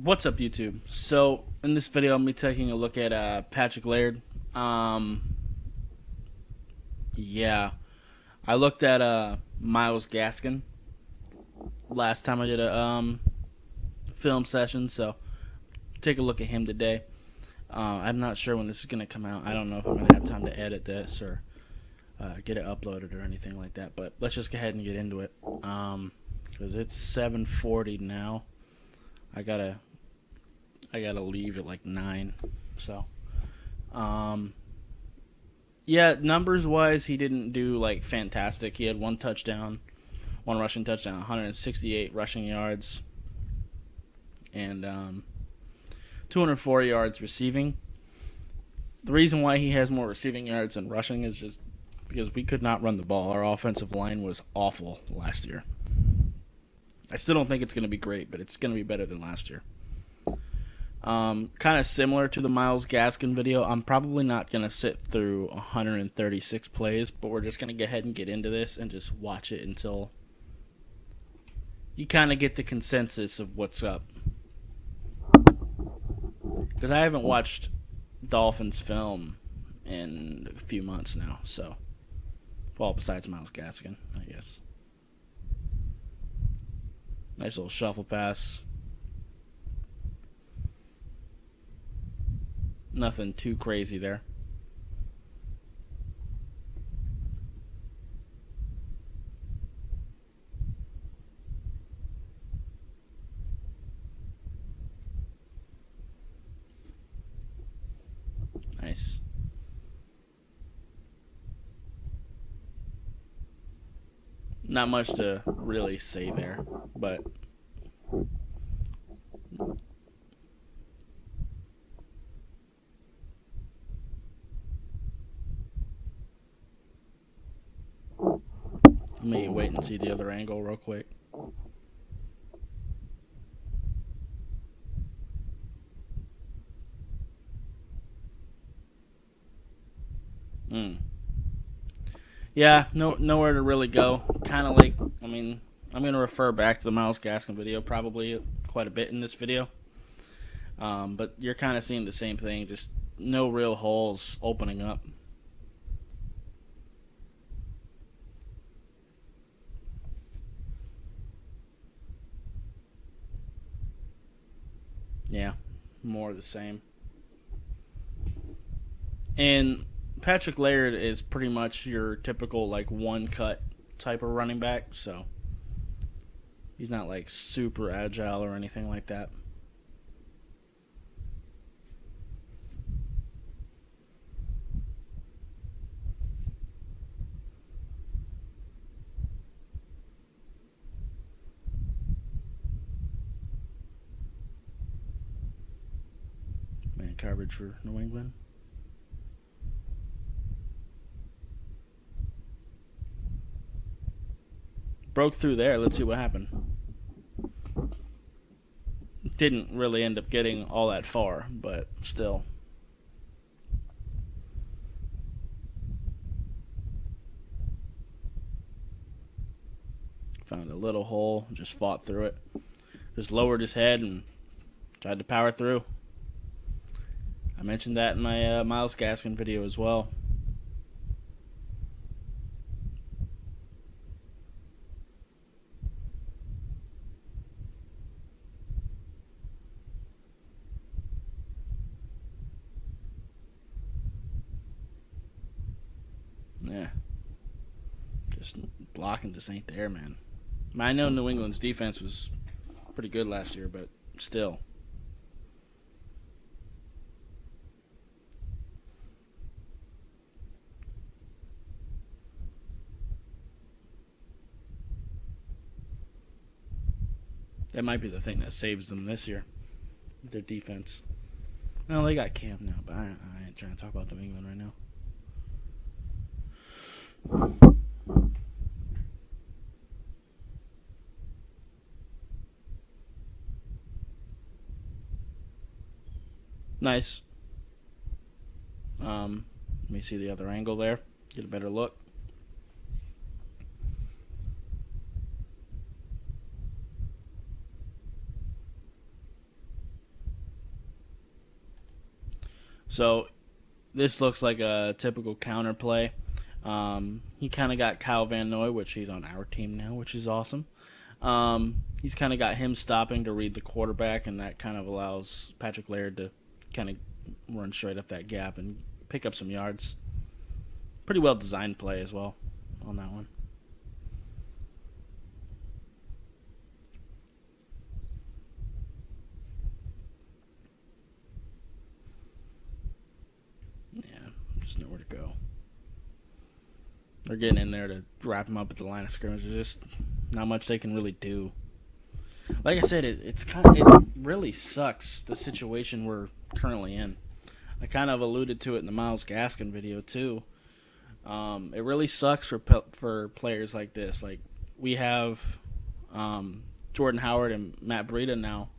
What's up, YouTube? So, in this video, I'm going to be taking a look at Patrick Laird. Yeah, I looked at Miles Gaskin last time I did a film session, so take a look at him today. I'm not sure when this is going to come out. I don't know if I'm going to have time to edit this or get it uploaded or anything like that, but let's just go ahead and get into it. Because it's 7:40 now. I gotta leave at like 9. So, yeah, numbers wise, he didn't do like fantastic. He had one rushing touchdown, 168 rushing yards, and 204 yards receiving. The reason why he has more receiving yards than rushing is just because we could not run the ball. Our offensive line was awful last year. I still don't think it's going to be great, but it's going to be better than last year. Kind of similar to the Miles Gaskin video, I'm probably not going to sit through 136 plays, but we're just going to go ahead and get into this and just watch it until you kind of get the consensus of what's up. Because I haven't watched Dolphins film in a few months now, so. Well, besides Miles Gaskin, I guess. Nice little shuffle pass. Nothing too crazy there. Nice. Not much to really say there, but let me wait and see the other angle real quick. Yeah, nowhere to really go. Kind of like, I'm going to refer back to the Miles Gaskin video probably quite a bit in this video. But you're kind of seeing the same thing, just no real holes opening up. Yeah, more of the same. And Patrick Laird is pretty much your typical like one cut type of running back, so he's not like super agile or anything like that. Man coverage for New England. Broke through there. Let's see what happened. Didn't really end up getting all that far, but still. Found a little hole, just fought through it. Just lowered his head and tried to power through. I mentioned that in my Miles Gaskin video as well. Yeah. Just blocking just ain't there, man. I know New England's defense was pretty good last year, but still. That might be the thing that saves them this year. Their defense. Well, they got Cam now, but I ain't trying to talk about New England right now. Nice. Let me see the other angle there. Get a better look. So this looks like a typical counter play. He kind of got Kyle Van Noy, which he's on our team now, which is awesome. He's kind of got him stopping to read the quarterback, and that kind of allows Patrick Laird to kind of run straight up that gap and pick up some yards. Pretty well designed play as well on that one. Yeah, just nowhere to go. They're getting in there to wrap him up at the line of scrimmage. There's just not much they can really do. Like I said, it really sucks, the situation we're currently in. I kind of alluded to it in the Myles Gaskin video too. It really sucks for players like this. Like, we have Jordan Howard and Matt Breida now,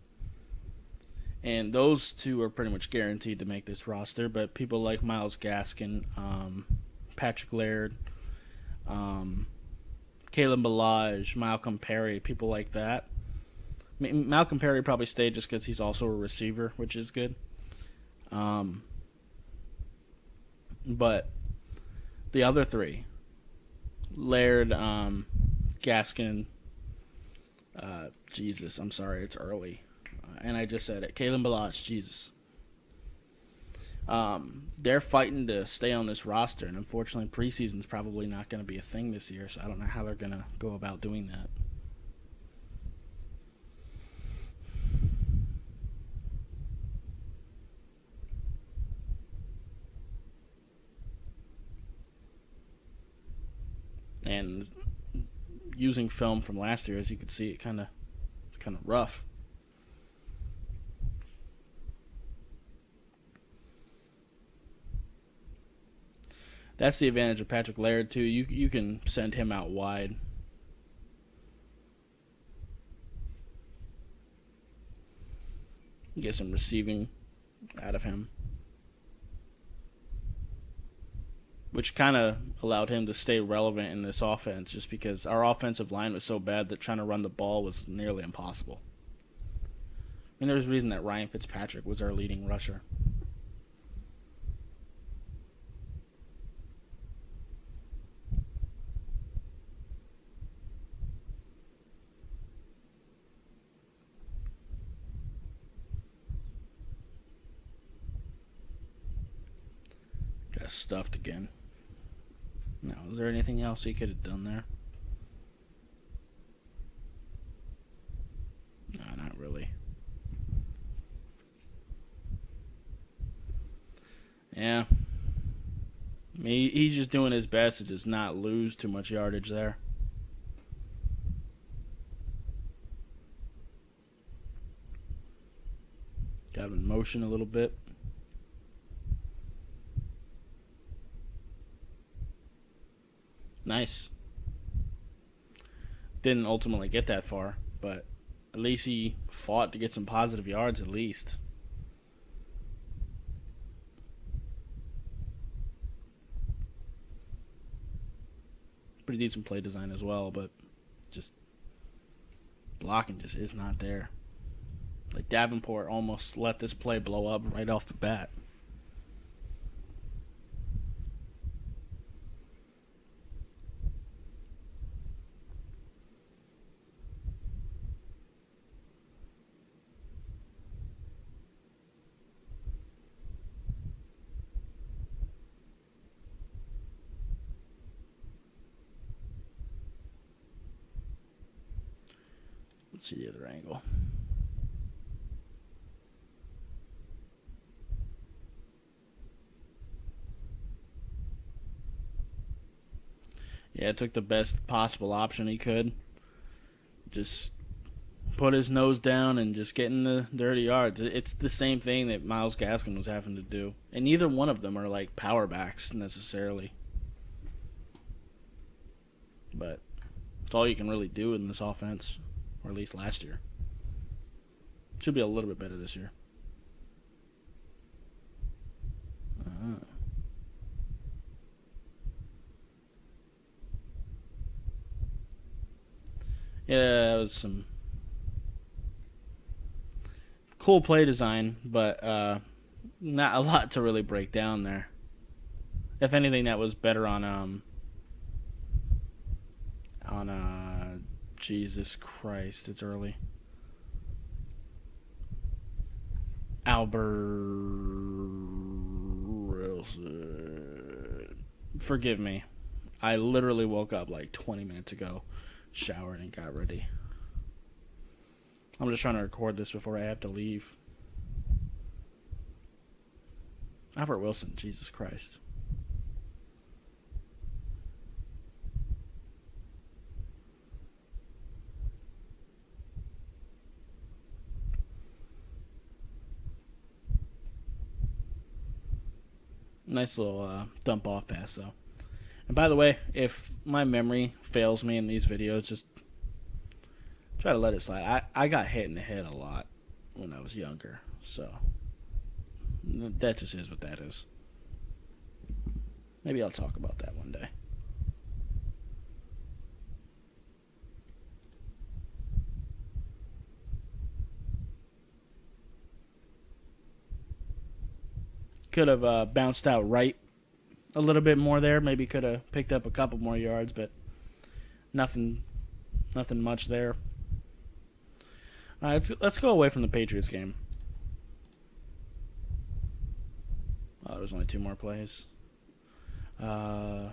and those two are pretty much guaranteed to make this roster. But people like Myles Gaskin, Patrick Laird, Kalen Ballage, Malcolm Perry, people like that. I mean, Malcolm Perry probably stayed just because he's also a receiver, which is good. But the other three, Laird, Gaskin, Jesus, I'm sorry, it's early. And I just said it. Kalen Ballage, Jesus. They're fighting to stay on this roster, and unfortunately preseason's probably not going to be a thing this year, so I don't know how they're going to go about doing that. And using film from last year, as you can see, it's kind of rough. That's the advantage of Patrick Laird too. You can send him out wide. Get some receiving out of him, which kind of allowed him to stay relevant in this offense, just because our offensive line was so bad that trying to run the ball was nearly impossible. I mean, there's a reason that Ryan Fitzpatrick was our leading rusher. Got stuffed again. Now, is there anything else he could have done there? No, not really. Yeah. I mean, he's just doing his best to just not lose too much yardage there. Got him in motion a little bit. Nice. Didn't ultimately get that far, but at least he fought to get some positive yards at least. Pretty decent play design as well, but just blocking just is not there. Like, Davenport almost let this play blow up right off the bat. Let's see the other angle. Yeah, took the best possible option he could. Just put his nose down and just get in the dirty yards. It's the same thing that Myles Gaskin was having to do. And neither one of them are like power backs necessarily. But it's all you can really do in this offense, or at least last year. Should be a little bit better this year. Yeah, it was some cool play design, but Not a lot to really break down there. If anything, that was better on Jesus Christ, it's early. Albert, forgive me. I literally woke up like 20 minutes ago, showered, and got ready. I'm just trying to record this before I have to leave. Albert Wilson, Jesus Christ. Nice little dump off pass, though. And by the way, if my memory fails me in these videos, just try to let it slide. I got hit in the head a lot when I was younger, so that just is what that is. Maybe I'll talk about that one day. Could have bounced out right a little bit more there. Maybe could have picked up a couple more yards, but nothing much there. All right, let's go away from the Patriots game. Oh, there's only 2 more plays. Sure.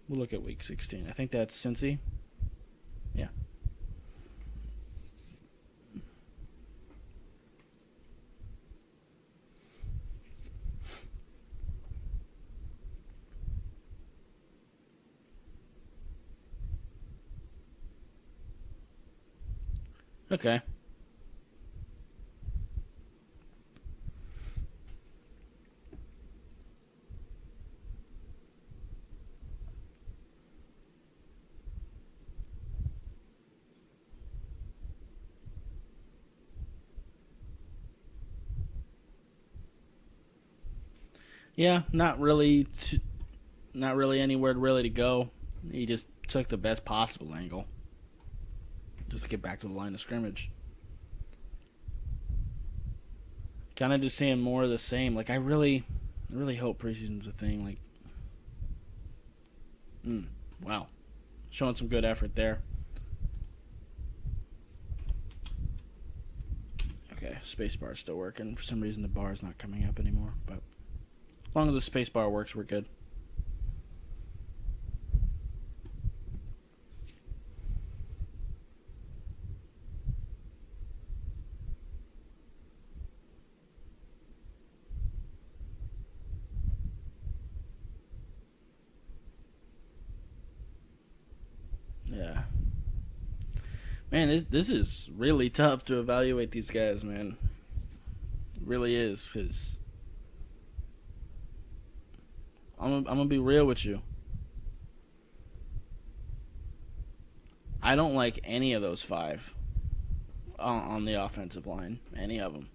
We'll look at week 16. I think that's Cincy. Yeah. Okay. Yeah, not really anywhere really to go. He just took the best possible angle just to get back to the line of scrimmage. Kind of just seeing more of the same. Like I really hope preseason's a thing. Like, wow, showing some good effort there. Okay, spacebar's still working. For some reason, the bar's not coming up anymore, but as long as the space bar works, we're good. Yeah. Man, this is really tough to evaluate these guys, man. It really is, because I'm going to be real with you. I don't like any of those 5 on the offensive line. Any of them.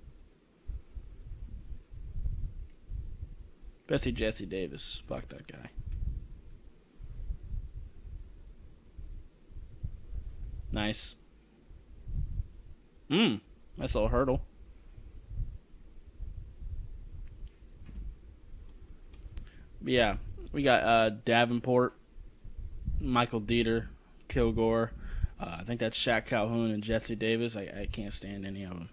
Especially Jesse Davis. Fuck that guy. Nice. Nice little hurdle. But yeah, we got Davenport, Michael Dieter, Kilgore. I think that's Shaq Calhoun and Jesse Davis. I can't stand any of them.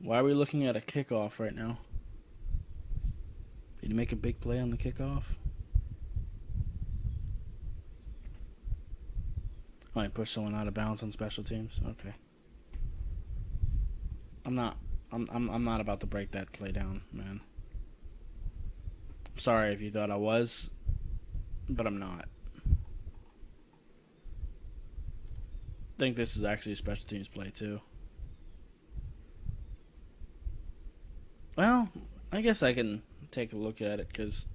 Why are we looking at a kickoff right now? Did you make a big play on the kickoff? Oh, I pushed someone out of bounds on special teams. Okay. I'm not about to break that play down, man. I'm sorry if you thought I was, but I'm not. I think this is actually a special teams play too. Well, I guess I can take a look at it because,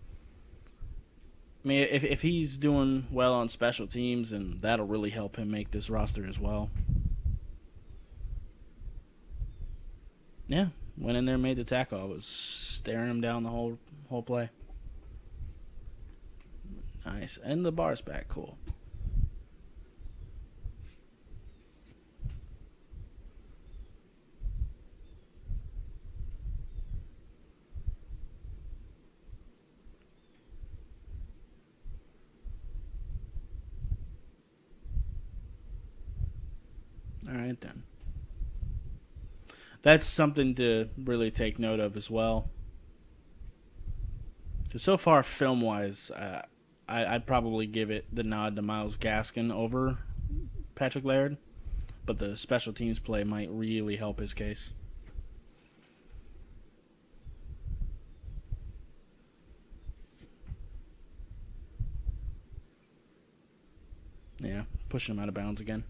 I mean, if he's doing well on special teams, then that'll really help him make this roster as well. Yeah, went in there, made the tackle. I was staring him down the whole play. Nice, and the bar's back. Cool. All right, then. That's something to really take note of as well. Because so far, film-wise, I'd probably give it the nod to Myles Gaskin over Patrick Laird. But the special teams play might really help his case. Yeah, pushing him out of bounds again.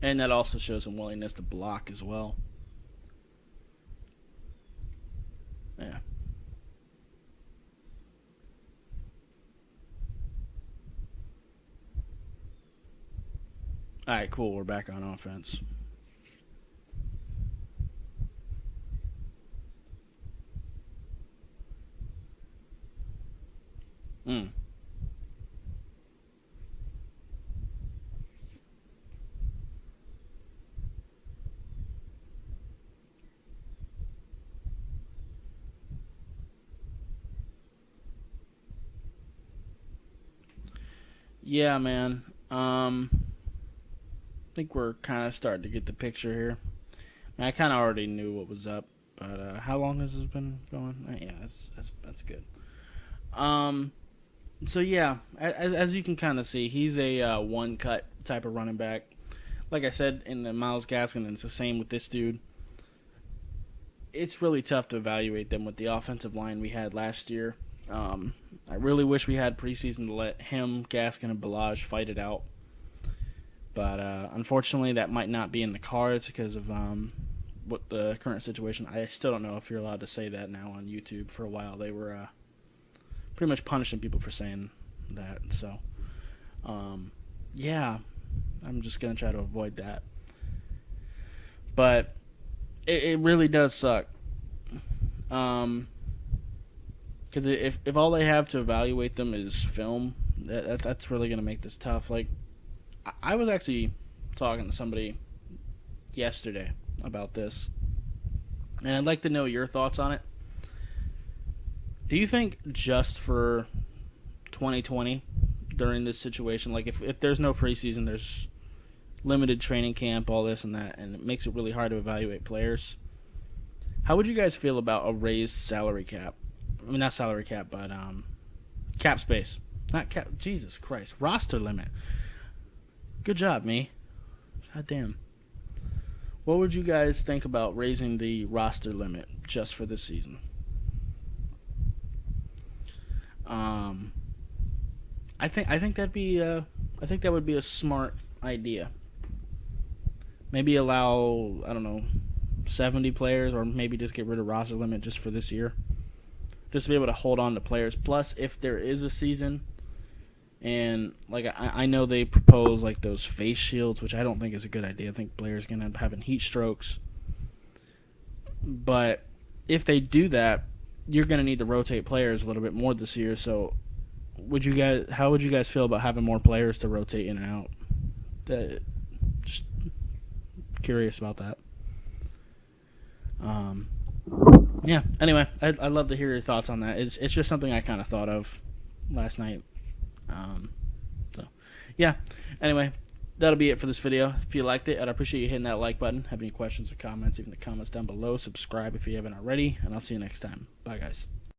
And that also shows some willingness to block as well. Yeah. All right, cool. We're back on offense. Mm. Yeah, man. I think we're kind of starting to get the picture here. I kind of already knew what was up, but how long has this been going? Yeah, that's good. Um, so yeah, as you can kind of see, he's a one cut type of running back. Like I said in the Myles Gaskin, and it's the same with this dude. It's really tough to evaluate them with the offensive line we had last year. I really wish we had preseason to let him, Gaskin, and Balaj fight it out. But unfortunately, that might not be in the cards because of what the current situation. I still don't know if you're allowed to say that now on YouTube. For a while, they were pretty much punishing people for saying that. So, yeah, I'm just going to try to avoid that. But it really does suck. Because if all they have to evaluate them is film, that's really going to make this tough. Like, I was actually talking to somebody yesterday about this, and I'd like to know your thoughts on it. Do you think just for 2020, during this situation, like if there's no preseason, there's limited training camp, all this and that, and it makes it really hard to evaluate players, how would you guys feel about a raised salary cap? I mean, not salary cap, but cap space. Not cap. Jesus Christ. Roster limit. Good job, me. God damn. What would you guys think about raising the roster limit just for this season? I think that'd be I think that would be a smart idea. Maybe allow, I don't know, 70 players, or maybe just get rid of roster limit just for this year. Just to be able to hold on to players. Plus, if there is a season, and like I know they propose like those face shields, which I don't think is a good idea. I think players are gonna end up having heat strokes. But if they do that, you're gonna need to rotate players a little bit more this year. So, how would you guys feel about having more players to rotate in and out? Just curious about that. Yeah. Anyway, I'd love to hear your thoughts on that. It's just something I kind of thought of last night. So, yeah. Anyway, that'll be it for this video. If you liked it, I'd appreciate you hitting that like button. Have any questions or comments, leave in the comments down below. Subscribe if you haven't already, and I'll see you next time. Bye, guys.